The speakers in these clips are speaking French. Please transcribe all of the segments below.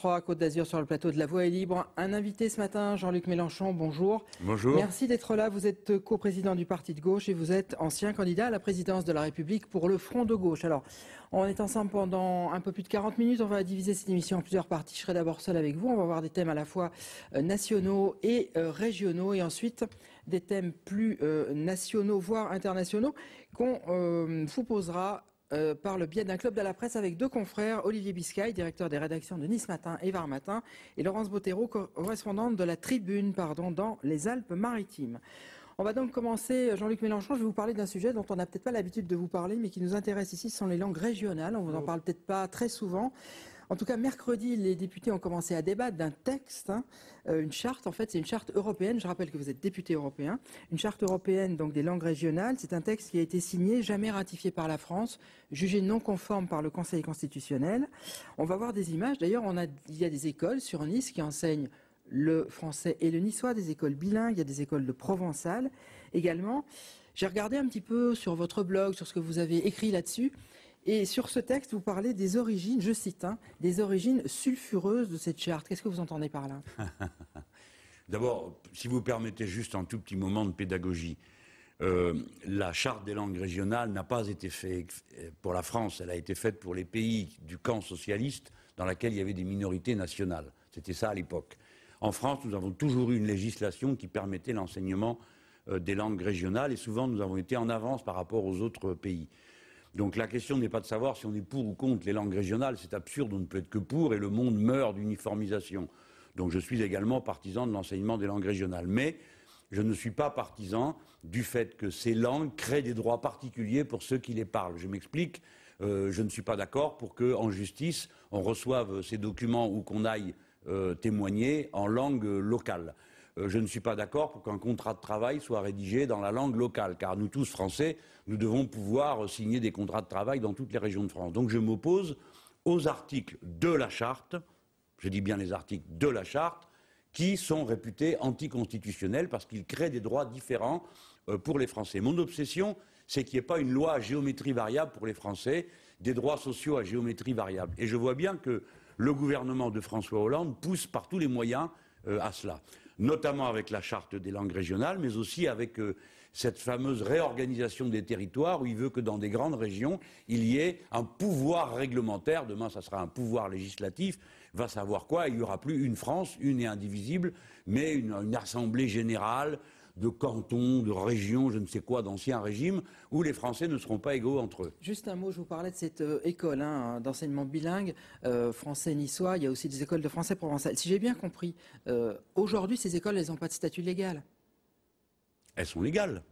3, Côte d'Azur, sur le plateau de La Voix est libre. Un invité ce matin, Jean-Luc Mélenchon, bonjour. Bonjour. Merci d'être là. Vous êtes coprésident du Parti de gauche et vous êtes ancien candidat à la présidence de la République pour le Front de gauche. Alors, on est ensemble pendant un peu plus de 40 minutes. On va diviser cette émission en plusieurs parties. Je serai d'abord seul avec vous. On va voir des thèmes à la fois nationaux et régionaux et ensuite des thèmes plus nationaux, voire internationaux, qu'on vous posera par le biais d'un club de la presse avec deux confrères, Olivier Biscay, directeur des rédactions de Nice Matin et Var Matin, et Laurence Bottero, correspondante de la Tribune dans les Alpes-Maritimes. On va donc commencer, Jean-Luc Mélenchon, je vais vous parler d'un sujet dont on n'a peut-être pas l'habitude de vous parler, mais qui nous intéresse ici, ce sont les langues régionales. On vous en parle peut-être pas très souvent. En tout cas, mercredi, les députés ont commencé à débattre d'un texte, une charte. En fait, c'est une charte européenne. Je rappelle que vous êtes député européen. Une charte européenne, donc des langues régionales. C'est un texte qui a été signé, jamais ratifié par la France, jugé non conforme par le Conseil constitutionnel. On va voir des images. D'ailleurs, il y a des écoles sur Nice qui enseignent le français et le niçois, des écoles bilingues. Il y a des écoles de provençal également. J'ai regardé un petit peu sur votre blog, sur ce que vous avez écrit là-dessus. Et sur ce texte, vous parlez des origines, je cite, des origines sulfureuses de cette charte. Qu'est-ce que vous entendez par là? D'abord, si vous permettez juste un tout petit moment de pédagogie, la charte des langues régionales n'a pas été faite pour la France, elle a été faite pour les pays du camp socialiste dans lequel il y avait des minorités nationales. C'était ça à l'époque. En France, nous avons toujours eu une législation qui permettait l'enseignement des langues régionales et souvent nous avons été en avance par rapport aux autres pays. Donc la question n'est pas de savoir si on est pour ou contre les langues régionales, c'est absurde, on ne peut être que pour et le monde meurt d'uniformisation. Donc je suis également partisan de l'enseignement des langues régionales. Mais je ne suis pas partisan du fait que ces langues créent des droits particuliers pour ceux qui les parlent. Je m'explique, je ne suis pas d'accord pour qu'en justice, on reçoive ces documents ou qu'on aille témoigner en langue locale. Je ne suis pas d'accord pour qu'un contrat de travail soit rédigé dans la langue locale, car nous tous, Français, nous devons pouvoir signer des contrats de travail dans toutes les régions de France. Donc je m'oppose aux articles de la Charte, je dis bien les articles de la Charte, qui sont réputés anticonstitutionnels parce qu'ils créent des droits différents pour les Français. Mon obsession, c'est qu'il n'y ait pas une loi à géométrie variable pour les Français, des droits sociaux à géométrie variable. Et je vois bien que le gouvernement de François Hollande pousse par tous les moyens à cela, notamment avec la charte des langues régionales, mais aussi avec cette fameuse réorganisation des territoires où il veut que dans des grandes régions, il y ait un pouvoir réglementaire. Demain, ça sera un pouvoir législatif. Va savoir quoi? Il n'y aura plus une France, une et indivisible, mais une assemblée générale de cantons, de régions, je ne sais quoi, d'anciens régimes, où les Français ne seront pas égaux entre eux. Juste un mot, je vous parlais de cette école d'enseignement bilingue, français-niçois, il y a aussi des écoles de français provençal. Si j'ai bien compris, aujourd'hui, ces écoles, elles n'ont pas de statut légal. Elles sont légales.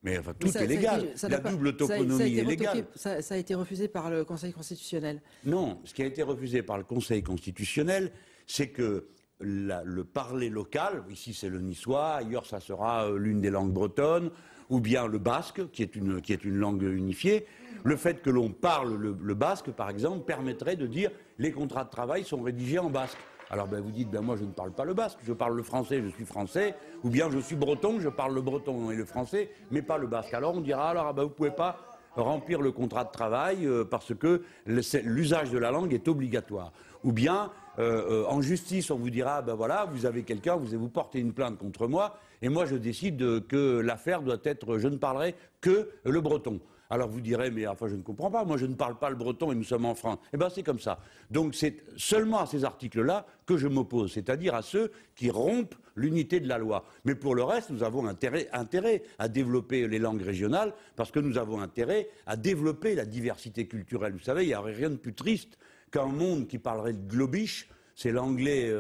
Mais enfin, tout est légal. La double toponymie est légale. Ça a été refusé par le Conseil constitutionnel. Non, ce qui a été refusé par le Conseil constitutionnel, c'est que le parler local, ici c'est le niçois, ailleurs ça sera l'une des langues bretonnes, ou bien le basque, qui est une langue unifiée. Le fait que l'on parle le basque, par exemple, permettrait de dire les contrats de travail sont rédigés en basque. Alors vous dites, moi je ne parle pas le basque, je parle le français, je suis français, ou bien je suis breton, je parle le breton et le français, mais pas le basque. Alors on dira, vous ne pouvez pas remplir le contrat de travail parce que l'usage de la langue est obligatoire. Ou bien, en justice, on vous dira, voilà, vous avez quelqu'un, vous portez une plainte contre moi, et moi je décide que l'affaire doit être, je ne parlerai que le breton. Alors vous direz, mais enfin je ne comprends pas, moi je ne parle pas le breton et nous sommes en France. Eh bien c'est comme ça. Donc c'est seulement à ces articles-là que je m'oppose, c'est-à-dire à ceux qui rompent l'unité de la loi. Mais pour le reste, nous avons intérêt à développer les langues régionales parce que nous avons intérêt à développer la diversité culturelle. Vous savez, il n'y a rien de plus triste qu'un monde qui parlerait de globish, c'est l'anglais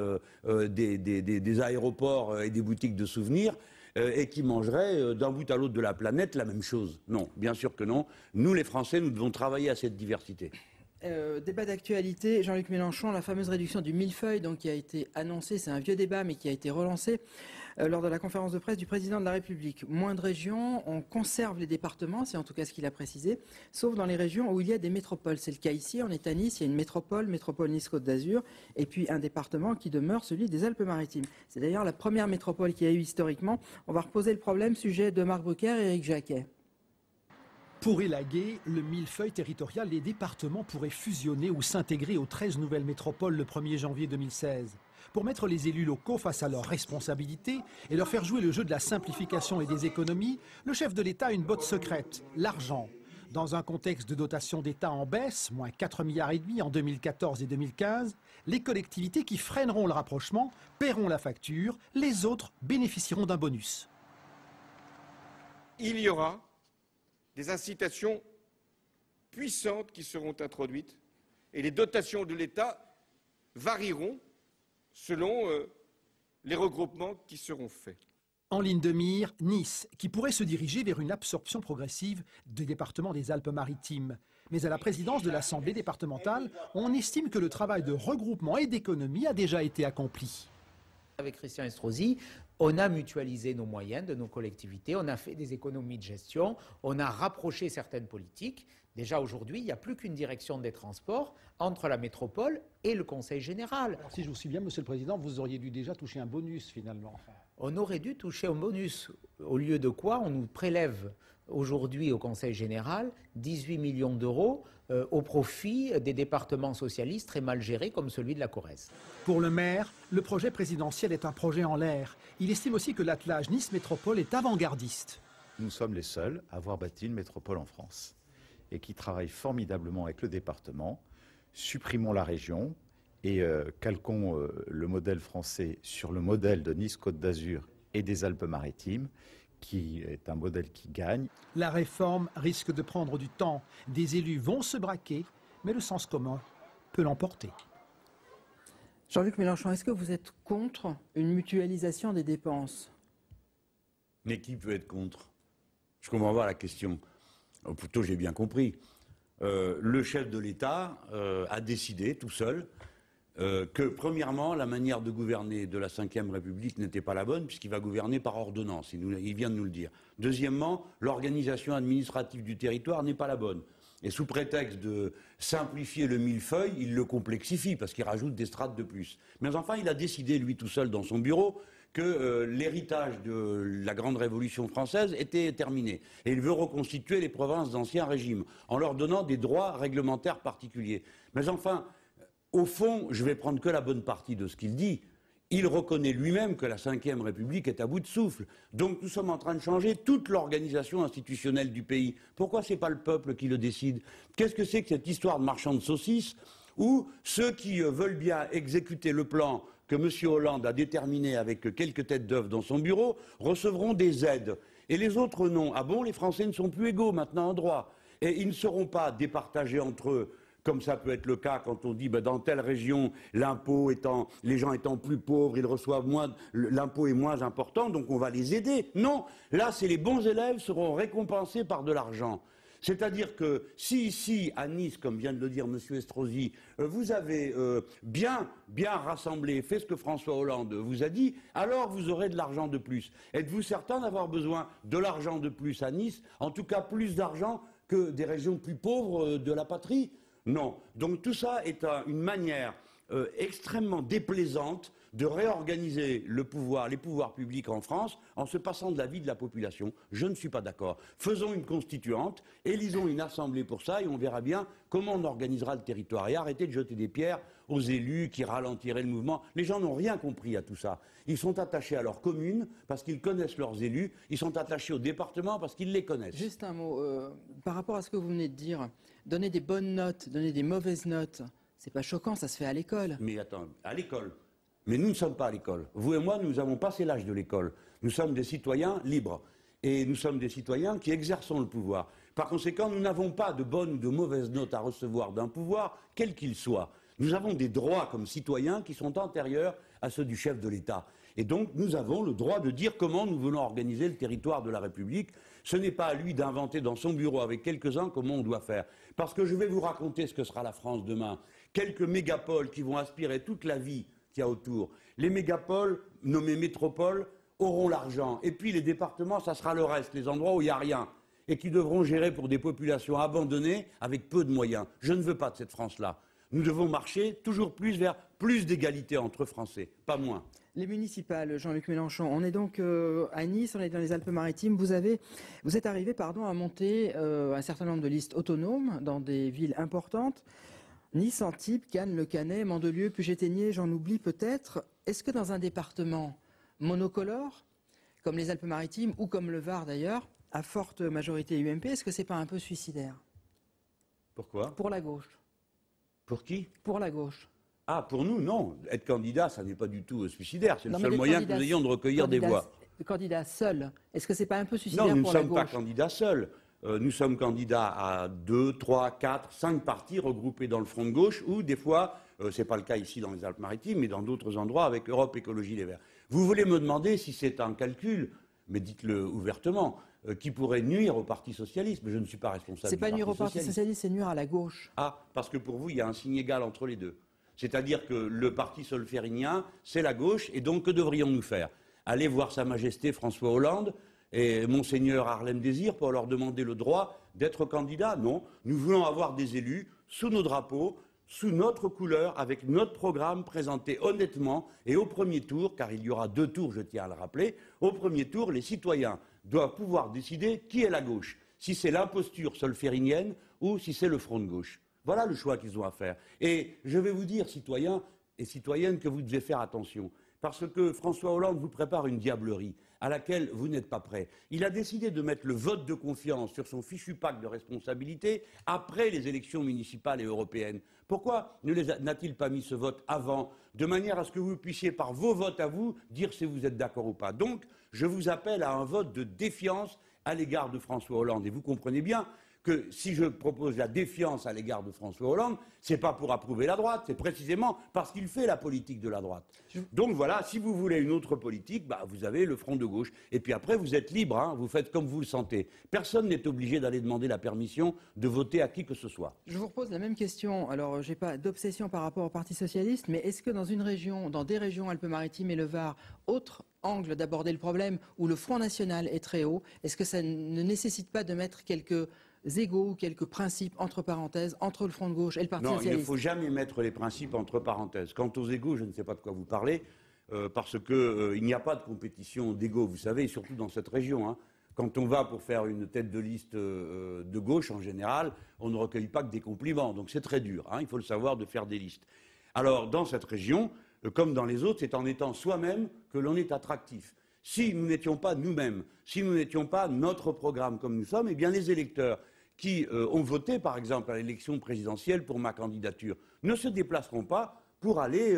des aéroports et des boutiques de souvenirs, et qui mangerait d'un bout à l'autre de la planète la même chose. Non, bien sûr que non. Nous, les Français, nous devons travailler à cette diversité. Débat d'actualité, Jean-Luc Mélenchon, la fameuse réduction du millefeuille donc, qui a été annoncée, c'est un vieux débat mais qui a été relancé lors de la conférence de presse du président de la République. Moins de régions, on conserve les départements, c'est en tout cas ce qu'il a précisé, sauf dans les régions où il y a des métropoles. C'est le cas ici, on est à Nice, il y a une métropole Nice-Côte d'Azur, et puis un département qui demeure celui des Alpes-Maritimes. C'est d'ailleurs la première métropole qu'il y a eu historiquement. On va reposer le problème, sujet de Marc Brucker et Éric Jacquet. Pour élaguer le millefeuille territorial, les départements pourraient fusionner ou s'intégrer aux 13 nouvelles métropoles le 1er janvier 2016. Pour mettre les élus locaux face à leurs responsabilités et leur faire jouer le jeu de la simplification et des économies, le chef de l'État a une botte secrète, l'argent. Dans un contexte de dotation d'État en baisse, moins 4,5 milliards en 2014 et 2015, les collectivités qui freineront le rapprochement paieront la facture, les autres bénéficieront d'un bonus. Il y aura des incitations puissantes qui seront introduites et les dotations de l'État varieront selon les regroupements qui seront faits. En ligne de mire, Nice, qui pourrait se diriger vers une absorption progressive des départements des Alpes-Maritimes. Mais à la présidence de l'Assemblée départementale, on estime que le travail de regroupement et d'économie a déjà été accompli. Avec Christian Estrosi, on a mutualisé nos moyens de nos collectivités, on a fait des économies de gestion, on a rapproché certaines politiques. Déjà aujourd'hui, il n'y a plus qu'une direction des transports entre la métropole et le Conseil général. Alors, si je vous suis bien, Monsieur le Président, vous auriez dû déjà toucher un bonus finalement. On aurait dû toucher un bonus, au lieu de quoi on nous prélève aujourd'hui au Conseil général 18 millions d'euros au profit des départements socialistes très mal gérés comme celui de la Corrèze. Pour le maire, le projet présidentiel est un projet en l'air. Il estime aussi que l'attelage Nice Métropole est avant-gardiste. Nous sommes les seuls à avoir bâti une métropole en France et qui travaille formidablement avec le département. Supprimons la région et calquons le modèle français sur le modèle de Nice-Côte d'Azur et des Alpes-Maritimes, qui est un modèle qui gagne. La réforme risque de prendre du temps. Des élus vont se braquer, mais le sens commun peut l'emporter. Jean-Luc Mélenchon, est-ce que vous êtes contre une mutualisation des dépenses? Mais qui peut être contre? Je comprends pas la question. Ou plutôt, j'ai bien compris. Le chef de l'État a décidé, tout seul, que, premièrement, la manière de gouverner de la Ve République n'était pas la bonne, puisqu'il va gouverner par ordonnance. Il vient de nous le dire. Deuxièmement, l'organisation administrative du territoire n'est pas la bonne. Et sous prétexte de simplifier le millefeuille, il le complexifie, parce qu'il rajoute des strates de plus. Mais enfin, il a décidé, lui tout seul, dans son bureau, que l'héritage de la grande Révolution française était terminé. Et il veut reconstituer les provinces d'Ancien Régime, en leur donnant des droits réglementaires particuliers. Mais enfin, au fond, je vais prendre que la bonne partie de ce qu'il dit. Il reconnaît lui-même que la Ve République est à bout de souffle. Donc nous sommes en train de changer toute l'organisation institutionnelle du pays. Pourquoi ce n'est pas le peuple qui le décide? Qu'est-ce que c'est que cette histoire de marchand de saucisses où ceux qui veulent bien exécuter le plan que M. Hollande a déterminé avec quelques têtes d'œuvre dans son bureau recevront des aides et les autres non? Ah bon, les Français ne sont plus égaux maintenant en droit et ils ne seront pas départagés entre eux, comme ça peut être le cas quand on dit dans telle région, les gens étant plus pauvres, ils reçoivent moins, l'impôt est moins important, donc on va les aider. Non, là, c'est les bons élèves seront récompensés par de l'argent. C'est-à-dire que si ici, à Nice, comme vient de le dire M. Estrosi, vous avez bien rassemblé, fait ce que François Hollande vous a dit, alors vous aurez de l'argent de plus. Êtes-vous certain d'avoir besoin de l'argent de plus à Nice? En tout cas, plus d'argent que des régions plus pauvres de la patrie? Non. Donc tout ça est une manière extrêmement déplaisante de réorganiser le pouvoir, les pouvoirs publics en France en se passant de la vie de la population. Je ne suis pas d'accord. Faisons une constituante, élisons une assemblée pour ça et on verra bien comment on organisera le territoire. Et arrêtez de jeter des pierres aux élus qui ralentiraient le mouvement. Les gens n'ont rien compris à tout ça. Ils sont attachés à leur commune parce qu'ils connaissent leurs élus. Ils sont attachés au département parce qu'ils les connaissent. Juste un mot. Par rapport à ce que vous venez de dire, donner des bonnes notes, donner des mauvaises notes, c'est pas choquant, ça se fait à l'école. Mais attends, à l'école. Mais nous ne sommes pas à l'école. Vous et moi, nous avons passé l'âge de l'école. Nous sommes des citoyens libres. Et nous sommes des citoyens qui exerçons le pouvoir. Par conséquent, nous n'avons pas de bonnes ou de mauvaises notes à recevoir d'un pouvoir, quel qu'il soit. Nous avons des droits comme citoyens qui sont antérieurs à ceux du chef de l'État. Et donc, nous avons le droit de dire comment nous voulons organiser le territoire de la République. Ce n'est pas à lui d'inventer dans son bureau avec quelques-uns comment on doit faire. Parce que je vais vous raconter ce que sera la France demain. Quelques mégapoles qui vont aspirer toute la vie qu'il y a autour. Les mégapoles, nommées métropoles, auront l'argent. Et puis les départements, ça sera le reste, les endroits où il n'y a rien. Et qui devront gérer pour des populations abandonnées avec peu de moyens. Je ne veux pas de cette France-là. Nous devons marcher toujours plus vers plus d'égalité entre Français, pas moins. Les municipales, Jean-Luc Mélenchon, on est donc à Nice, on est dans les Alpes-Maritimes. Vous êtes arrivé à monter un certain nombre de listes autonomes dans des villes importantes. Nice, Antibes, Cannes, Le Cannet, Mandelieu, Puget-Théniers, j'en oublie peut-être. Est-ce que dans un département monocolore, comme les Alpes-Maritimes ou comme le Var d'ailleurs, à forte majorité UMP, est-ce que c'est pas un peu suicidaire? Pourquoi? Pour la gauche. Pour qui? Pour la gauche. Ah, pour nous, non. Être candidat, ça n'est pas du tout suicidaire. C'est le seul moyen que nous ayons de recueillir des voix. Candidat seul, est-ce que c'est pas un peu suicidaire pour la gauche? Non, nous ne sommes pas candidats seuls. Nous sommes candidats à 2, 3, 4, 5 partis regroupés dans le front de gauche, ou des fois, ce n'est pas le cas ici dans les Alpes-Maritimes, mais dans d'autres endroits avec Europe Écologie Les Verts. Vous voulez me demander si c'est un calcul, mais dites-le ouvertement, qui pourrait nuire au Parti Socialiste, mais je ne suis pas responsable du Parti Socialiste. C'est pas nuire au Parti Socialiste, c'est nuire à la gauche. Ah, parce que pour vous, il y a un signe égal entre les deux. C'est-à-dire que le Parti solférinien, c'est la gauche, et donc que devrions-nous faire? Aller voir Sa Majesté François Hollande et Monseigneur Harlem Désir pour leur demander le droit d'être candidat? Non, nous voulons avoir des élus sous nos drapeaux, sous notre couleur, avec notre programme présenté honnêtement et au premier tour, car il y aura 2 tours, je tiens à le rappeler, au premier tour, les citoyens doivent pouvoir décider qui est la gauche, si c'est l'imposture solférinienne ou si c'est le front de gauche. Voilà le choix qu'ils ont à faire. Et je vais vous dire, citoyens et citoyennes, que vous devez faire attention. Parce que François Hollande vous prépare une diablerie à laquelle vous n'êtes pas prêts. Il a décidé de mettre le vote de confiance sur son fichu pacte de responsabilité après les élections municipales et européennes. Pourquoi n'a-t-il pas mis ce vote avant, de manière à ce que vous puissiez, par vos votes à vous, dire si vous êtes d'accord ou pas? Donc, je vous appelle à un vote de défiance à l'égard de François Hollande. Et vous comprenez bien que si je propose la défiance à l'égard de François Hollande, ce n'est pas pour approuver la droite, c'est précisément parce qu'il fait la politique de la droite. Donc voilà, si vous voulez une autre politique, vous avez le front de gauche. Et puis après, vous êtes libre, hein, vous faites comme vous le sentez. Personne n'est obligé d'aller demander la permission de voter à qui que ce soit. Je vous repose la même question. Alors, je n'ai pas d'obsession par rapport au Parti Socialiste, mais est-ce que dans une région, dans des régions Alpes-Maritimes et le Var, autre angle d'aborder le problème où le Front National est très haut, est-ce que ça ne nécessite pas de mettre quelques égaux ou quelques principes entre parenthèses entre le Front de gauche et le Parti Socialiste? Non, il ne faut jamais mettre les principes entre parenthèses. Quant aux égaux, je ne sais pas de quoi vous parlez, parce qu'il n'y a pas de compétition d'égaux, vous savez, surtout dans cette région. Hein. Quand on va pour faire une tête de liste de gauche, en général, on ne recueille pas que des compliments. Donc c'est très dur, hein, il faut le savoir, de faire des listes. Alors, dans cette région, comme dans les autres, c'est en étant soi-même que l'on est attractif. Si nous n'étions pas nous-mêmes, si nous n'étions pas notre programme comme nous sommes, eh bien les électeurs qui ont voté, par exemple, à l'élection présidentielle pour ma candidature, ne se déplaceront pas pour aller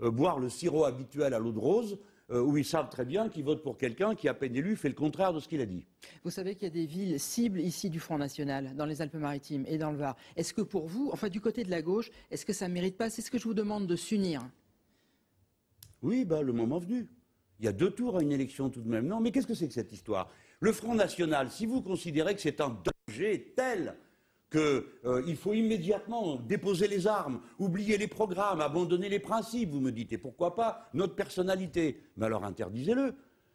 boire le sirop habituel à l'eau de rose, où ils savent très bien qu'ils votent pour quelqu'un qui, à peine élu, fait le contraire de ce qu'il a dit. Vous savez qu'il y a des villes cibles ici du Front National, dans les Alpes-Maritimes et dans le Var. Est-ce que pour vous, enfin du côté de la gauche, est-ce que ça ne mérite pas, c'est ce que je vous demande, de s'unir? Oui, le moment venu. Il y a 2 tours à une élection tout de même. Non, mais qu'est-ce que c'est que cette histoire? Le Front National, si vous considérez que c'est un danger tel qu'il faut immédiatement déposer les armes, oublier les programmes, abandonner les principes, vous me dites, et pourquoi pas notre personnalité? Mais alors interdisez-le.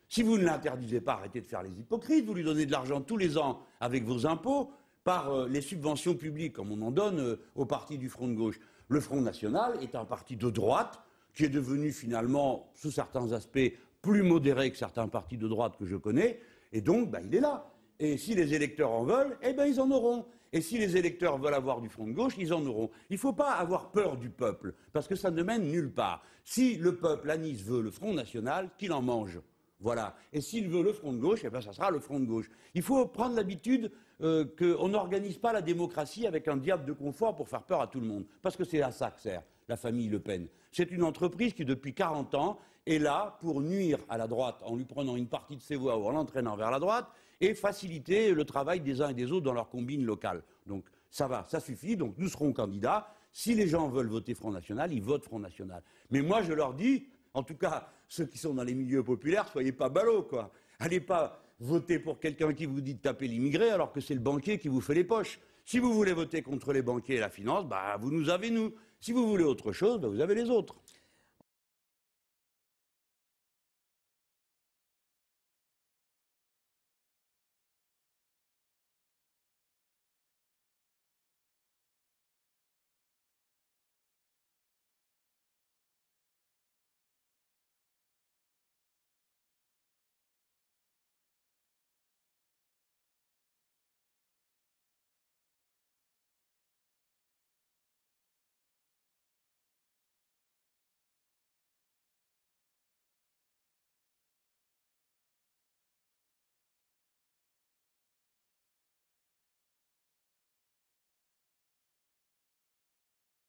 Si vous ne l'interdisez pas, arrêtez de faire les hypocrites, vous lui donnez de l'argent tous les ans avec vos impôts, par les subventions publiques, comme on en donne au parti du Front de gauche. Le Front National est un parti de droite qui est devenu finalement, sous certains aspects, plus modéré que certains partis de droite que je connais, et donc il est là. Et si les électeurs en veulent, eh bien ils en auront. Et si les électeurs veulent avoir du front de gauche, ils en auront. Il ne faut pas avoir peur du peuple, parce que ça ne mène nulle part. Si le peuple à Nice veut le Front National, qu'il en mange. Voilà. Et s'il veut le front de gauche, eh bien ça sera le front de gauche. Il faut prendre l'habitude qu'on n'organise pas la démocratie avec un diable de confort pour faire peur à tout le monde. Parce que c'est à ça que sert la famille Le Pen. C'est une entreprise qui, depuis 40 ans, est là pour nuire à la droite en lui prenant une partie de ses voix ou en l'entraînant vers la droite et faciliter le travail des uns et des autres dans leur combine locale. Donc ça va, ça suffit. Donc nous serons candidats. Si les gens veulent voter Front National, ils votent Front National. Mais moi, je leur dis, en tout cas, ceux qui sont dans les milieux populaires, soyez pas ballots, quoi. Allez pas voter pour quelqu'un qui vous dit de taper l'immigré alors que c'est le banquier qui vous fait les poches. Si vous voulez voter contre les banquiers et la finance, vous nous avez nous. Si vous voulez autre chose, vous avez les autres.